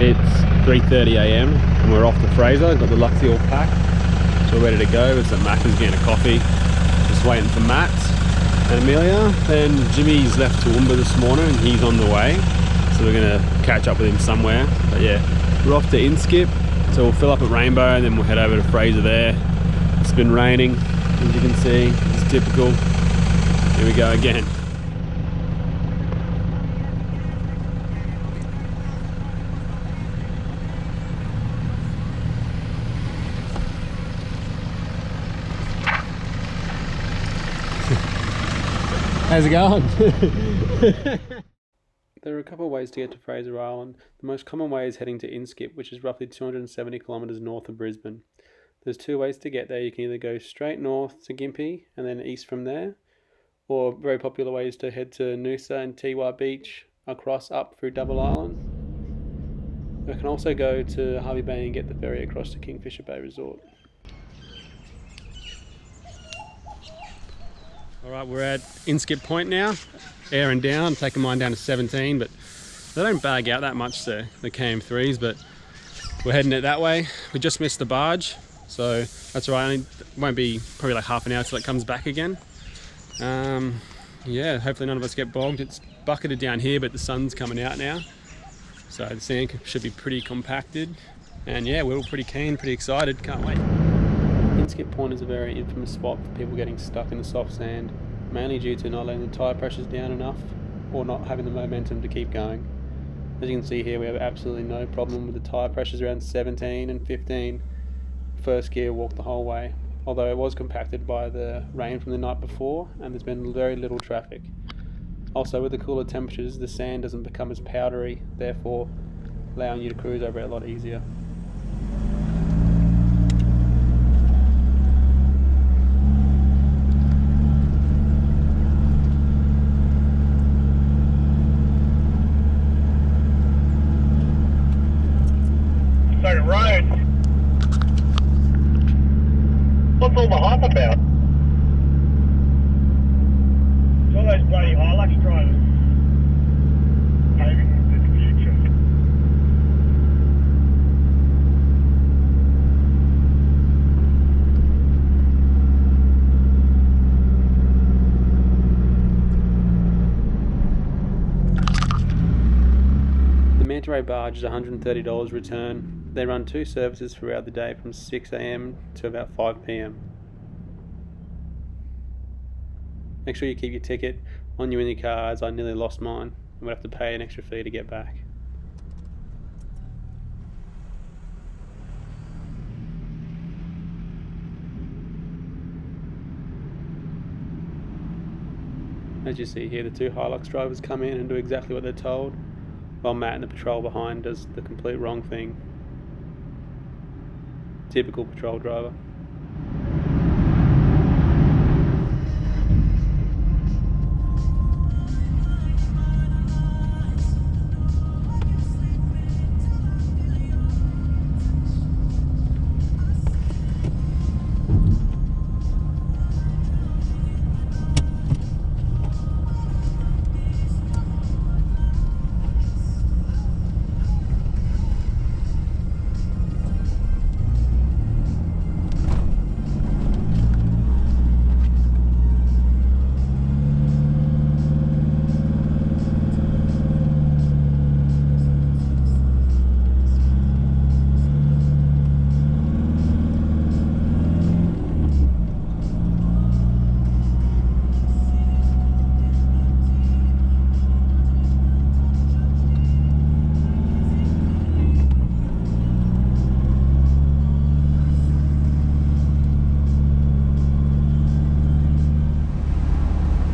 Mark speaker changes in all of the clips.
Speaker 1: It's 3:30 a.m. and we're off to Fraser. Got the Luxy all packed, so we're ready to go. It's at Macca's getting a coffee. Just waiting for Matt and Amelia. Then Jimmy's left Toowoomba this morning and he's on the way, so we're gonna catch up with him somewhere. But yeah, we're off to Inskip, so we'll fill up at Rainbow and then we'll head over to Fraser there. It's been raining, as you can see. It's typical. Here we go again. How's it going? There are a couple of ways to get to Fraser Island. The most common way is heading to Inskip, which is roughly 270 kilometres north of Brisbane. There's two ways to get there. You can either go straight north to Gympie and then east from there, or very popular way is to head to Noosa and Tiwa Beach, across up through Double Island. You can also go to Harvey Bay and get the ferry across to Kingfisher Bay Resort. Alright, we're at Inskip Point now, airing down, taking mine down to 17, but they don't bag out that much, the KM3s, but we're heading it that way. We just missed the barge, so that's all right. It won't be probably like half an hour till it comes back again. Yeah, hopefully none of us get bogged. It's bucketed down here, but the sun's coming out now, so the sand should be pretty compacted. And yeah, we're all pretty keen, pretty excited, can't wait. Inskip Point is a very infamous spot for people getting stuck in the soft sand, mainly due to not letting the tyre pressures down enough or not having the momentum to keep going. As you can see here, we have absolutely no problem with the tyre pressures around 17 and 15. First gear walked the whole way, although it was compacted by the rain from the night before and there's been very little traffic. Also, with the cooler temperatures, the sand doesn't become as powdery, therefore allowing you to cruise over it a lot easier.
Speaker 2: Road. What's all the hype about? It's all those bloody Hilux drivers paving the future.
Speaker 1: The Manta Ray barge is $130 return. They run two services throughout the day from 6 a.m. to about 5 p.m. Make sure you keep your ticket on you in your car, as I nearly lost mine and would have to pay an extra fee to get back. As you see here, the two Hilux drivers come in and do exactly what they're told, while Matt and the patrol behind does the complete wrong thing. Typical patrol driver.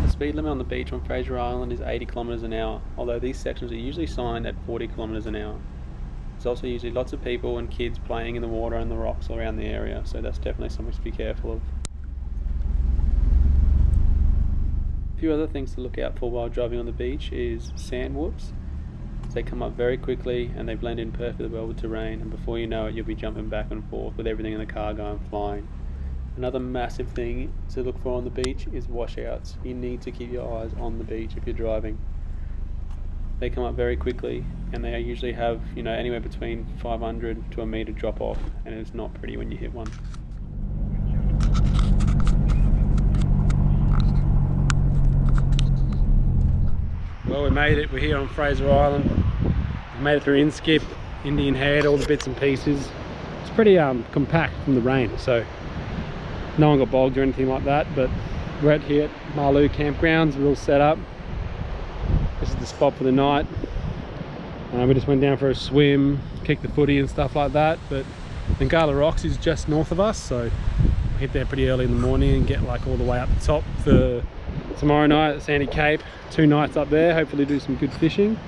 Speaker 1: The speed limit on the beach on Fraser Island is 80 kilometres an hour, although these sections are usually signed at 40 kilometres an hour. There's also usually lots of people and kids playing in the water and the rocks around the area, so that's definitely something to be careful of. A few other things to look out for while driving on the beach is sand whoops. They come up very quickly and they blend in perfectly well with terrain, and before you know it you'll be jumping back and forth with everything in the car going flying. Another massive thing to look for on the beach is washouts. You need to keep your eyes on the beach if you're driving. they come up very quickly, and they usually have, you know, anywhere between 500 to a metre drop off, and it's not pretty when you hit one. Well, we made it. We're here on Fraser Island. We made it through Inskip, Indian Head, all the bits and pieces. It's pretty compact from the rain, so no one got bogged or anything like that. But we're out here at Marloo campgrounds. We're all set up. This is the spot for the night. We just went down for a swim, kicked the footy and stuff like that. But Nangala Rocks is just north of us, so we hit there pretty early in the morning and get like all the way up the top for tomorrow night at Sandy Cape. 2 nights up there, hopefully do some good fishing.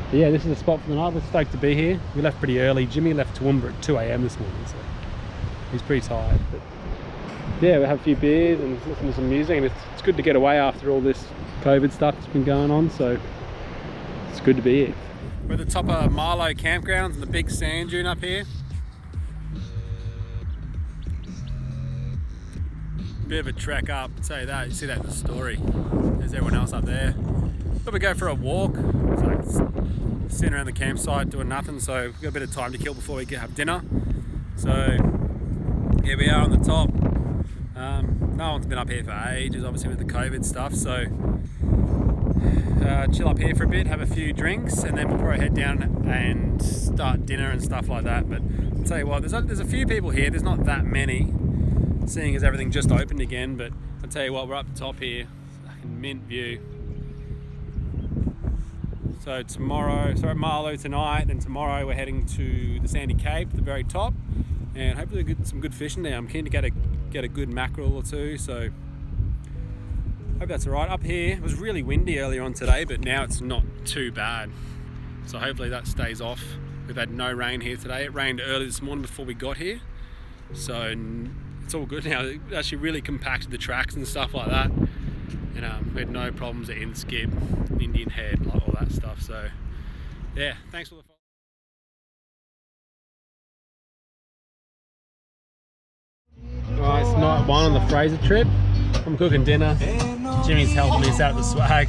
Speaker 1: But yeah, this is the spot for the night. We're stoked to be here. We left pretty early. Jimmy left Toowoomba at 2 AM this morning, so he's pretty tired. But yeah, we'll have a few beers and listen to some music, and it's good to get away after all this COVID stuff that's been going on, so it's good to be here. We're at the top of Marloo campgrounds and the big sand dune up here. Bit of a trek up, I'll tell you that. You see that in the story. There's everyone else up there. Thought we'd go for a walk. So sitting around the campsite doing nothing, so we've got a bit of time to kill before we have dinner. So here we are on the top. No one's been up here for ages, obviously with the COVID stuff, so chill up here for a bit, have a few drinks, and then we'll probably head down and start dinner and stuff like that. But I'll tell you what, there's a few people here. There's not that many, seeing as everything just opened again. But I'll tell you what, we're up the top here, fucking mint view. So tomorrow, so at Marloo tonight, and tomorrow we're heading to the Sandy Cape, the very top, and hopefully get some good fishing there. I'm keen to get a good mackerel or two, so hope that's alright. Up here, it was really windy earlier on today, but now it's not too bad. So hopefully that stays off. We've had no rain here today. It rained early this morning before we got here. So it's all good now. It actually really compacted the tracks and stuff like that. And we had no problems at Inskip, Indian Head, like all that stuff. So yeah, thanks for the follow. Right, it's night 1 on the Fraser trip. I'm cooking dinner. Jimmy's helping me set up the swag.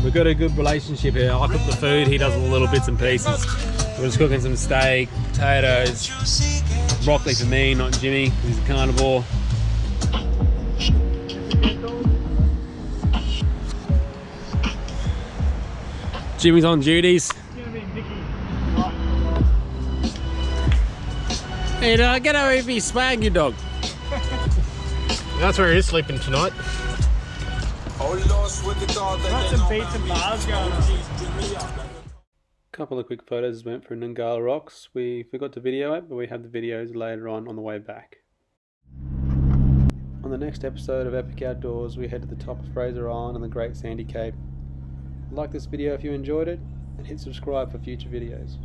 Speaker 1: We've got a good relationship here. I cook the food, he does all the little bits and pieces. We're just cooking some steak, potatoes, broccoli for me, not Jimmy, because he's a carnivore. Jimmy's on duties. Hey, get over if you swag, you dog.
Speaker 3: That's where he's sleeping tonight.
Speaker 1: Couple of quick photos went for Nangala Rocks. We forgot to video it, but we have the videos later on the way back. On the next episode of Epic Outdoors, we head to the top of Fraser Island and the Great Sandy Cape. Like this video if you enjoyed it, and hit subscribe for future videos.